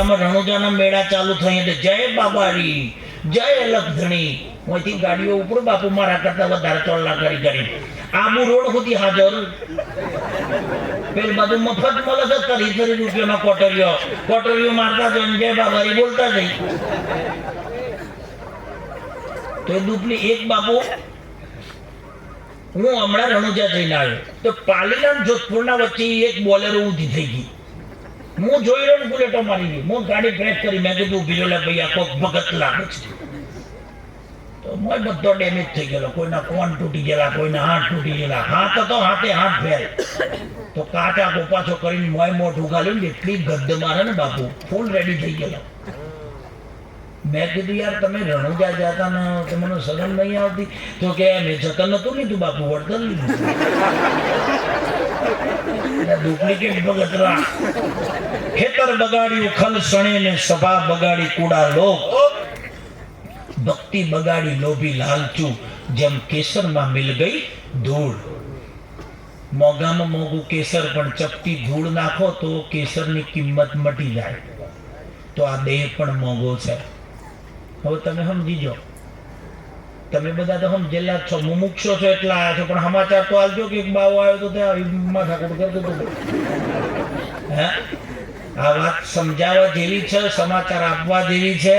નવરાત્રામાં રણુજાના મેળા ચાલુ થઈ એટલે જય બાબારી જય લખધણી ઓથી ગાડીઓ ઉપર બાપુ મારા કરતા વધારે ચોલ્લા કરી આબુ રોડ સુધી હાજર પેલ બાજુ મફત મળે છે 30 રૂપિયામાં કોટરીઓ મારતા જઈને જય બાબારી બોલતા જઈ તો દુપલી એક બાપુ હું હમણાં રણુજા જઈને આવ્યો તો પાલીના જોધપુરના વચ્ચે એક બોલેરો ઊંધી થઈ ગઈ હું જોઈ રહ્યો ને બુલેટો મારી ગઈ હું ગાડી બ્રેક કરી મેં કીધું ઉભી લે ભાઈ આખો ભગત લાગે છે તો મોય બધો ડેમેજ થઈ ગયેલો કોઈના કોણ તૂટી ગયેલા કોઈના હાથ તૂટી ગયેલા હાથ હતો હાથે હાથ ફેર તો કાચા કોપાછો કરીને મોય મોઢું ગાલ્યું ને એટલી ગદ્દ મારે ને બાપુ ફૂલ રેડી થઈ ગયેલો મેં કીધું યાર તમે રણુજા જતા ને તમને શરમ નહીં આવતી તો કે મેં જતન નતું લીધું બાપુ વળતર લીધું ડુપ્લિકેટ બગતરા ખેતર બગાડ્યું ખલ સણે ને સભા બગાડી કુડા લોક ભક્તિ બગાડી લોભી લાલચું જેમ કેસરમાં મિલ ગઈ ધૂળ મોંઘામાં મોંઘું કેસર પણ ચપટી ધૂળ નાખો તો કેસરની કિંમત મટી જાય તો આ દેહ પણ મોંઘો છે હવે તમે સમજીજો તમે બધા તો સમજેલા છો મુમુક્ષો છો એટલા આવ્યા છો પણ સમાચાર તો આવજો કે એક બાવો આવ્યો તો ત્યાં માથાકૂટ કરતો હતો હે આ વાત સમજાવવા જેવી છે સમાચાર આપવા જેવી છે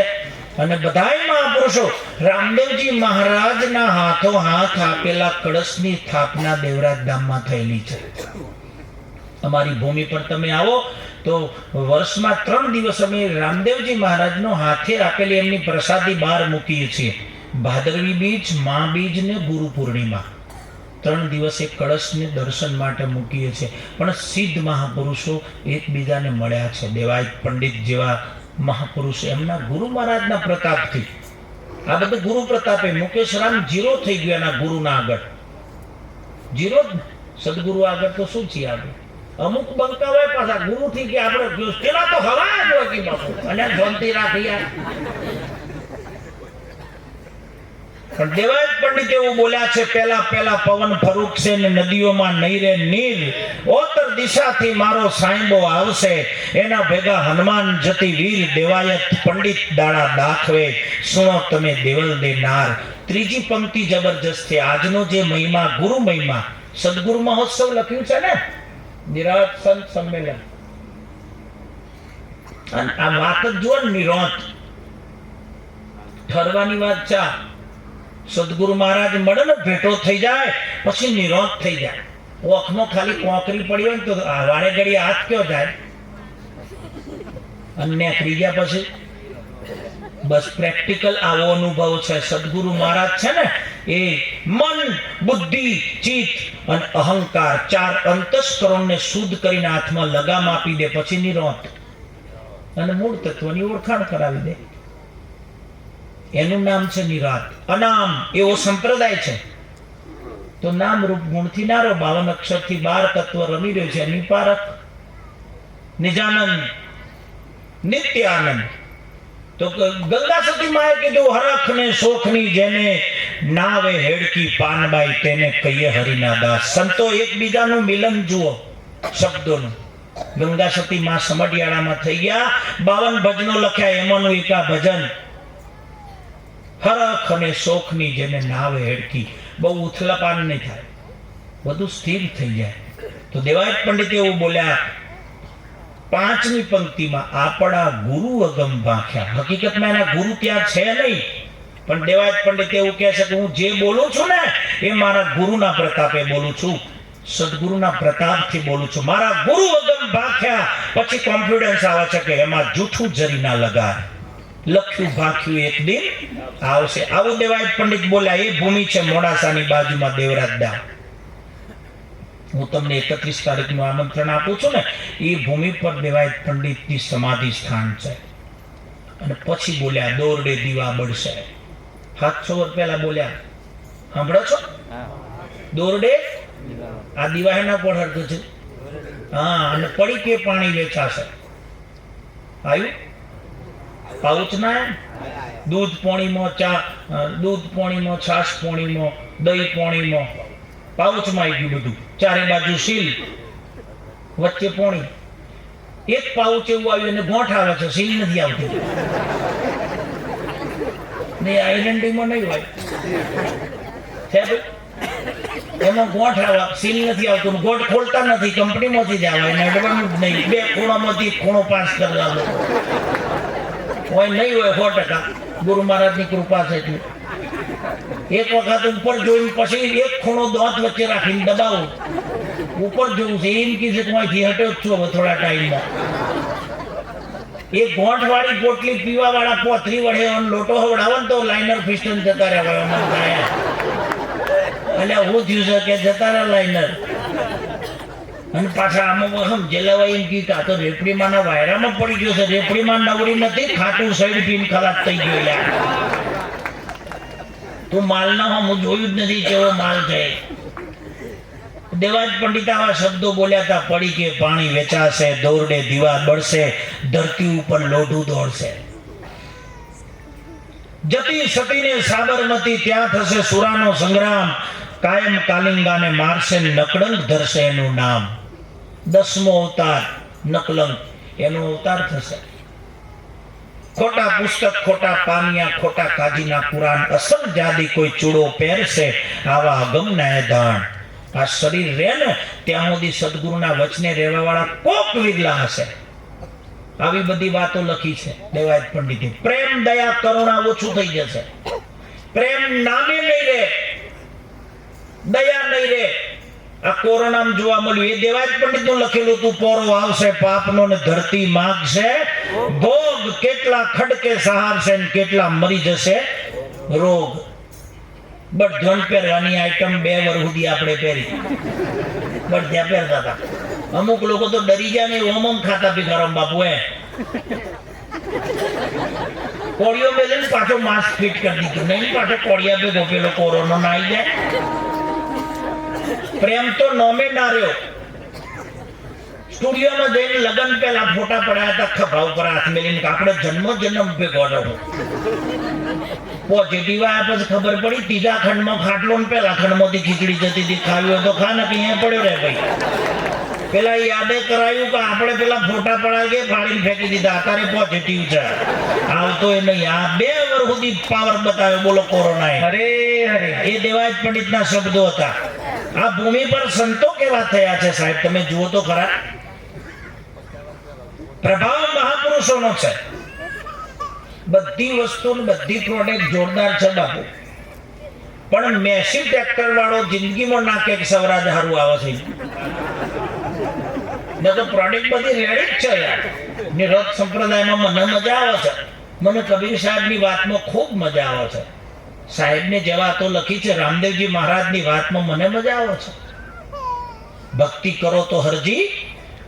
અને બધાય મહાપુરુષો રામદેવજી મહારાજના હાથો હાથ આપેલા કળશની સ્થાપના દેવરાજ ધામમાં થયેલી છે અમારી ભૂમિ પર તમે આવો તો વર્ષમાં 3 દિવસ અમે રામદેવજી મહારાજનો હાથે આપેલી એમની પ્રસાદી બહાર મૂકીએ છીએ ભાદરવી બીજ મા બીજ ને ગુરુ પૂર્ણિમા 3 દિવસે કળશને દર્શન માટે મૂકીએ છીએ પણ સિદ્ધ મહાપુરુષો એકબીજાને મળ્યા છે દેવાય પંડિત જેવા મહાપુરુષ એમના ગુરુ મહારાજના પ્રતાપથી આ બધું ગુરુ પ્રતાપે મુકેશ રામ જીરો થઈ ગયો એના ગુરુના આગળ જીરો સદગુરુ આગળ તો શું છે આગળ અમુક બંકાવાય પાછા ગુરુ થી કે આપણે પેલા તો હવા જ હોય કે બાપુ અને શાંતિ રાખી પણ દેવાય પંડિત એવું બોલ્યા છે પેલા પવન ફરૂકશે ને નદીઓમાં નહીં રે નીર ઓતર દિશાથી મારો સાંઈબો આવશે એના ભેગા હનુમાન જતી વીર દેવાયત પંડિત દાડા દાખવે સુનો તમે દેવલ દેનાર ત્રીજી પંક્તિ જબરજસ્ત છે આજનો જે મહિમા ગુરુ મહિમા સદગુરુ મહોત્સવ લખ્યું છે ને નિરાત સંત સંમેલન અને આ વાત જ જુઓ નિરોત ઠરવાની વાત છે સદગુરુ મહારાજ મળે ને ભેટો થઈ જાય પછી નિરોધ થઈ જાય ઓખમાં ખાલી કોકરી પડી હોય ને તો વાળે ઘડી હાથ કયો જાય અને ક્રિયા પછી બસ પ્રેક્ટિકલ આવો અનુભવ છે સદગુરુ મહારાજ છે ને એ મન બુદ્ધિ ચિત્ત અને અહંકાર 4 અંતસ્કરણને શુદ્ધ કરીને હાથમાં લગામ આપી દે પછી નિરોધ અને મૂળ તત્વની ઓળખાણ કરાવી દે એનું નામ છે નિરાત અનામ એવો સંપ્રદાય છે તો નામ રૂપ ગુણથી નારો 52 અક્ષરથી 12 તત્વ રમી રહ્યો છે નિપારક નિજાનંદ નિત્ય આનંદ તો ગંગા સતી માએ કીધું હરખ ને શોખની જેને નાવે હેડકી પાનબાઈ તેને કહીએ હરિના દાસ સંતો એકબીજાનું મિલન જુઓ શબ્દોનું ગંગા સતી માં સમઢિયાળામાં થઈ ગયા 52 ભજનો લખ્યા એમાંનું એક આ ભજન હરખ અને શોખની જેને નાવે હેડકી બહુ ઉથલાપાન નહીં થાય બધું સ્થિર થઈ જાય તો દેવાય પંડિત એવું બોલ્યા 5મી પંક્તિમાં આપણા ગુરુ અગમ ભાખ્યા હકીકતમાં એના ગુરુ ત્યાં છે નહીં પણ દેવાય પંડિત એવું કહે છે કે હું જે બોલું છું ને એ મારા ગુરુના પ્રતાપે બોલું છું સદગુરુના પ્રતાપથી બોલું છું મારા ગુરુ અગમ ભાખ્યા પછી કોન્ફિડન્સ આવે છે કે એમાં જૂઠું જરી ના લગાય લખ્યું ભાખ્યું એક દિન આવશે આવું દેવાય પંડિત બોલ્યા એ ભૂમિ છે મોડાસાની બાજુમાં દેવરાજ ધામ હું તમને 31 તારીખનું આમંત્રણ આપું છું ને એ ભૂમિ પર દેવાય પંડિતની સમાધિ સ્થાન છે અને પછી બોલ્યા દોરડે દીવા બળશે 700 વર્ષ પહેલા બોલ્યા સાંભળો છો દોરડે આ દીવા એના પર હરતો છે હા અને પડી કે પાણી વેચાશે આવ્યું પાઉચ ના દૂધ પાણીમાં ચા દૂધ પાણીમાં છાશ પાણીમાં દહીં પાણીમાં પાઉચમાં આવી ગયું બધું ચારે બાજુ સીલ વચ્ચે પાણી એક પાઉચ એવું આવ્યું અને ગોઠ આવે છે, સીલ નથી આવતી. નહીં આઈડેન્ટિટીમાં નહીં હોય છે ભાઈ, એમાં ગોઠ આવે, સીલ નથી આવતું, ગોઠ ખોલતા નથી, કંપનીમાંથી જ આવે, નડવાનું જ નહીં. બે ખૂણામાંથી ખૂણો પાસ કરવાનો હોય નહીં હોય 100%. ગુરુ મહારાજની કૃપા છે એટલી. એક વખત ઉપર જોઈને પછી એક ખૂણો દાંત વચ્ચે રાખીને દબાવું, ઉપર જોવું છે, એમ કીધું કે હું અહીંથી હટ્યો જ છું હવે થોડા ટાઈમમાં. એ ગોઠ વાળી પોટલી પીવા વાળા પોથરી વડે લોટો હવડાવો ને તો લાઇનર ફિસ્ટન જતા રહ્યા. એટલે હું થયું છે કે જતા રહ્યા લાઇનર. અને પાછા આમાં સમજેલા એમ કી આ તો રેપડીમાંના વાયરામાં પડી ગયો છે. રેપડીમાં નવરી નથી, ખાટું સાઈડ પીન ખલાસ થઈ ગયો. તું માલના હું જોયું જ નથી કેવો માલ છે. દેવાજ પંડિત આવા શબ્દો બોલ્યા હતા, પડી કે પાણી વેચાશે, દોરડે દીવા બળશે, ધરતી ઉપર લોઢું દોડશે. જતી સતીને સાબરમતી, ત્યાં થશે સુરાનો સંગ્રામ, કાયમ કાલિંગાને મારશે, નકળંક ધરશે એનું નામ. 10મો અવતાર નકલંક, એનો અવતાર થશે. ખોટા પુસ્તક, ખોટા પાનિયા, ખોટા કાજીના કુરાન, અસલ જાદી કોઈ ચૂડો પહેરશે, આવા અગમના દાણ. આ શરીર રહે ને ત્યાં સુધી સદગુરુના વચને રહેવા વાળા કોક વિરલા હશે. આવી બધી વાતો લખી છે દેવાજ પંડિતે. પ્રેમ, દયા, કરુણા ઓછું થઈ જશે. પ્રેમ નામે નહીં રહે, દયા નહીં રહે. આ કોરોનામાં જોવા મળ્યું. એ દેવાજ પંડિતનું લખેલું હતું, પોરો આવશે પાપનો ને ધરતી માગશે ભોગ, કેટલા ખડકે સહારશે ને કેટલા મરી જશે રોગ. બટ પહેરવાની આઈટમ 2 વર્ષ સુધી આપણે પહેરી, બટ ત્યાં પહેરતા હતા. અમુક લોકો તો ડરી ગયા ને ઓમ ખાતા ભિખારામ બાપુ કોળીઓ મેલે ને પાછો માસ્ક ફિટ કરી દીધું. નહીં પાછો કોળિયા ભેગો પેલો કોરોના ના આવી જાય. પ્રેમ તો નોમે ના રહ્યો. સ્ટુડિયોમાં જઈને લગન પહેલા ફોટા પડાયા હતા, ખભા ઉપર હાથ મેલીને આપણે જન્મ ભેગો રહ્યો. પોઝિટિવ આવ્યા પછી ખબર પડી ત્રીજા ખંડમાં ખાટલો ને પેલા ખંડમાંથી ખીચડી જતી હતી. ખાવી તો ખા ને અહીંયા પડ્યો રે ભાઈ. પેલા યાદે કરાયું કે આપણે પેલા ફોટા પડાય કે ફાડીને ફેંકી દીધા. અત્યારે પોઝિટિવ છે, આવતો એ નહીં. આ 2 વર્ષ સુધી પાવર બતાવ્યો બોલો કોરોનાએ. અરે અરે, એ દેવાજ પંડિતના શબ્દો હતા. આ ભૂમિ પર સંતો કેવા થયા છે સાહેબ, તમે જુઓ તો ખરા. પ્રભાવ મહાપુરુષોનો છે. બધી વસ્તુ બધી પ્રોડક્ટ જોરદાર છે બાપુ, પણ મેસી ટ્રેક્ટર વાળો જિંદગીમાં નાખે કે સવરાજ હારું આવે છે ને તો પ્રોડક્ટ બધી રેડી જ છે યાર. ને રથ સંપ્રદાયમાં મને મજા આવે છે. મને કબીર સાહેબની વાતમાં ખૂબ મજા આવે છે. સાહેબને જે વાતો લખી છે રામદેવજી મહારાજની વાતમાં મને મજા આવે છે. ભક્તિ કરો તો હરજી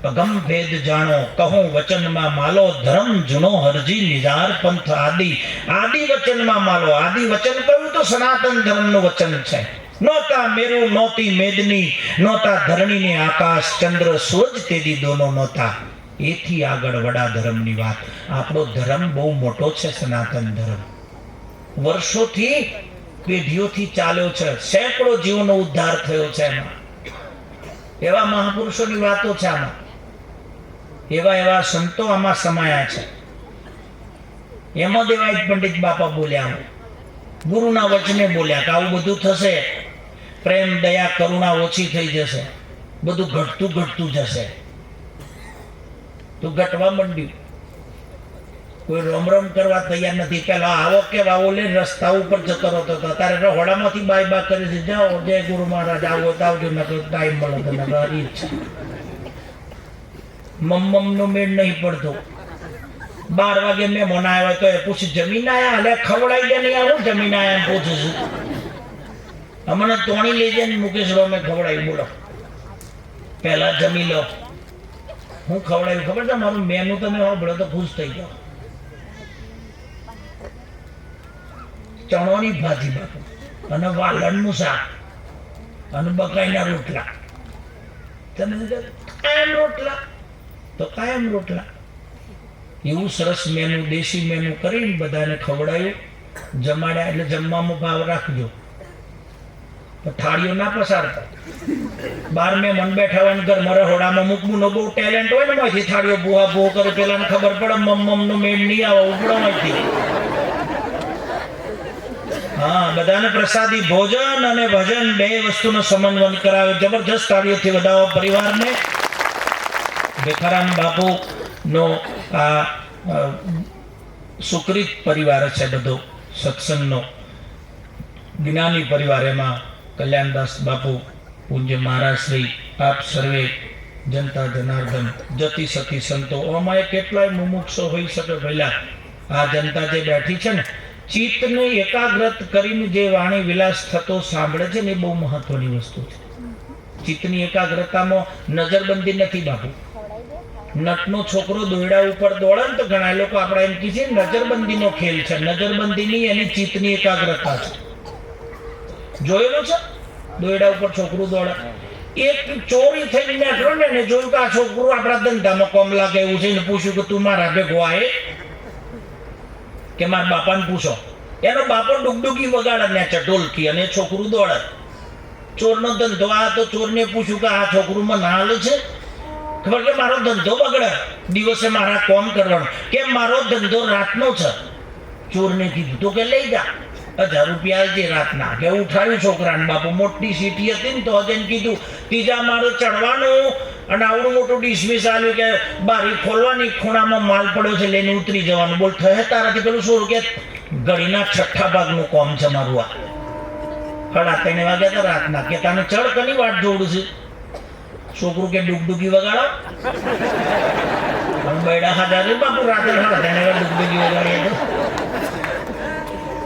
અગમ ભેદ જાણો, કહું વચનમાં માલો, ધર્મ જૂનો હરજી નિજાર પંથ આદિ. આદિ વચનમાં માલો. આદિ વચન કહ્યું તો સનાતન ધર્મનું વચન છે. નોતા મેરુ નોતી મેદની, નોતા ધરણી ને આકાશ, ચંદ્ર સૂરજ તેદી દોનો નોતા. એથી આગળ વડા ધર્મની વાત. આપણો ધર્મ બહુ મોટો છે, સનાતન ધર્મ. વર્ષોથી પેઢીઓથી ચાલ્યો છે. સેંકડો જીવનો ઉદ્ધાર થયો છે એમાં. એવા મહાપુરુષોની વાતો છે આમાં. એવા સંતો આમાં સમાયા છે. એમાં દેવાજ પંડિત બાપા બોલ્યા, ગુરુના વચને બોલ્યા કે આવું બધું થશે. પ્રેમ, દયા, કરુણા ઓછી થઈ જશે. બધું ઘટતું જશે. તો ઘટવા માંડ્યું. કોઈ રોમ કરવા તૈયાર નથી. પેલા આવો કે આવો લઈને રસ્તા ઉપર જતો રહેતો હતો. અત્યારે રહોડામાંથી બાય કરે છે, જાઓ જય ગુરુ મહારાજ, આવો તો આવજો, નકર ટાઈમ મળે તો નકર હરી છે. મમ્મનો મેળ નહીં પડતો. 12 વાગે મહેમાન આવ્યા તો એ પૂછે જમીન આયા, એટલે ખવડાવી દે નહીં. આવું જમીન આયા એમ પૂછું છું. અમને તોણી લઈ જાય ને મુકેશ મેં ખવડાવી. બોલો પહેલા જમી લો. હું ખવડાવ્યું ખબર છે? મારું મેનુ તમે સાંભળો તો ખુશ થઈ જાઓ. ચણોની ભાજી બાપુ, અને વાલણનું શાક, અને બકાઈના રોટલા. તમે કાયમ રોટલા તો કાયમ રોટલા. એવું સરસ મેનુ, દેશી મેનુ કરીને બધાને ખવડાવ્યું, જમાડ્યા. એટલે જમવામાં ભાવ રાખજો. તો થાળીઓ ના પસારતા. બાર મેં મન બેઠા હોય ને ઘર મારે હોડામાં મૂકવું નો બહુ ટેલેન્ટ હોય ને માંથી થાળીઓ બુહા બુહો કરે પેલા ખબર પડે મમ નું મેળ નહીં આવે ઉભળો માંથી. હા, બધાને પ્રસાદી ભોજન અને ભજન બે વસ્તુનો સમન્વય કરાવે. જબરજસ્ત તાળીઓથી વધાવો પરિવારને. ભીખારામ બાપુ નો આ સુકૃત પરિવાર છે બધો, સત્સંગનો જ્ઞાની પરિવાર. એમાં કલ્યાણદાસ બાપુ, પૂજ્ય મહારાજ શ્રી, આપ સર્વે જનતા જનાર્દન, જતી સતી સંતો, આમાં કેટલાય મુમુક્ષો હોઈ શકે. પહેલા આ જનતા જે બેઠી છે ને, ચિત્તને એકાગ્રત કરીને જે વાણી વિલાસ થતો સાંભળે છે ને, એ બહુ મહત્વની વસ્તુ છે. ચિત્તની એકાગ્રતામાં નજરબંધી નથી બાપુ. નટનો છોકરો દોયડા ઉપર દોડે ને તો ઘણા લોકો આપણે એમ કહે છે નજરબંધીનો ખેલ છે. નજરબંધી નહીં, એની ચિત્તની એકાગ્રતા છે. જોયેલો છે દોયડા ઉપર છોકરું દોડે. એક ચોરી થઈને નીકળ્યો ને, એને જોયું કે આ છોકરું આપણા ધંધામાં કોમ લાગે એવું છે, ને પૂછ્યું કે તું મારા ભેગો આયે કે મારા બાપાને પૂછો. એનો બાપો ડુગડુગી વગાડે ને ઢોલકી, અને છોકરું દોડે. ચોરનો ધંધો આ તો ચોરને પૂછ્યું કે આ છોકરું મને હાલ છે ખબર કે મારો ધંધો બગડે, દિવસે મારા કોમ કરવાનું, કે મારો ધંધો રાતનો છે. ચોરને કીધું તો કે લઈ જા 1000 રૂપિયા જે રાતના. કે ઉઠાવ્યું છોકરાને. બાપુ મોટી સીટી હતી ને તો હજે કીધું ત્રીજા માળે ચડવાનું, અને આવડું મોટું ડિસમિસ આવ્યું કે બારી ખોલવાની, ખૂણામાં માલ પડ્યો છે લઈને ઉતરી જવાનું. બોલ થયે તારાથી પેલું શું કે ઘડીના 6ઠ્ઠા ભાગનું કોમ છે મારું આ. 3:30 વાગ્યા હતા રાતના. કે તને ચડ કની વાટ જોડું છે. છોકરું કે ડુગડુગી વગાડો. બૈડા હાજર બાપુ રાત્રે 3:30 ડુગડુગી વગાડીએ તો.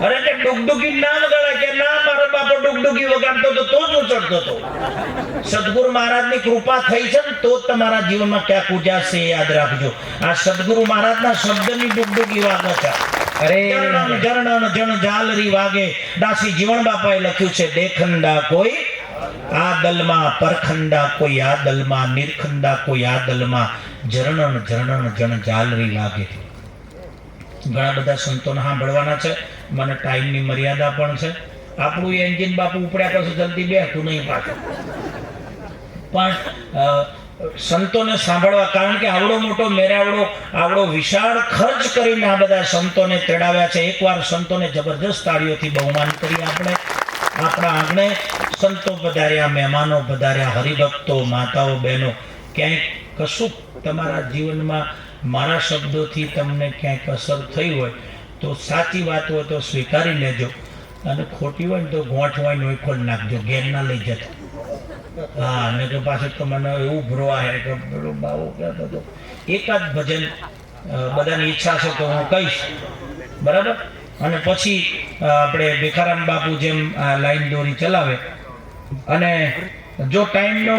અરે કે ડુગડુગી ના વગાડે કે ના, મારો બાપો ડુગડુગી વગાડતો તો તો જ ચડતો હતો. સદગુરુ મહારાજની કૃપા થઈ છે ને તો જ તમારા જીવનમાં ક્યાંક ઉજાશે, યાદ રાખજો. આ સદગુરુ મહારાજના શબ્દની ડુગડુગી વાગે છે. અરે જરણ જણ ઝાલરી વાગે. દાસી જીવણ બાપાએ લખ્યું છે, દેખંડા કોઈ આ દલમાં, પરખંડા કોઈ આ દલમાં, નિરખંડા કોઈ આ દલમાં, જરણ જણ ઝાલરી લાગે. ઘણા બધા સંતોને સાંભળવાના છે. મને ટાઈમની મર્યાદા પણ છે. આપણું એન્જિન બાપુ ઉપડ્યા પછી જલ્દી બેઠું નહીં પાછું. પણ સંતોને સાંભળવા, કારણ કે આવડો મોટો મેરાવડો, આવડો વિશાળ ખર્ચ કરીને આ બધા સંતોને તેડાવ્યા છે. એકવાર સંતોને જબરજસ્ત તાળીઓથી બહુમાન કરી. આપણે આપણા આંગણે સંતો પધાર્યા, મહેમાનો પધાર્યા, હરિભક્તો, માતાઓ, બહેનો. ક્યાંય કશું તમારા જીવનમાં મારા શબ્દોથી તમને ક્યાંક અસર થઈ હોય તો સાચી વાત હોય તો સ્વીકારી લેજો, અને ખોટી હોય ને તો ગોઠવાઈને હોય ખોલ નાખજો, ઘેર ના લઈ જતો. હા, અને કે પાછળ તો મને એવું ભરવા કે બાવો કહેતો હતો. એકાદ ભજન બધાની ઈચ્છા છે તો હું કહીશ, બરાબર. અને પછી આપણે ભીખારામ બાપુ જેમ લાઈન દોરી ચલાવે, અને જો ટાઈમનો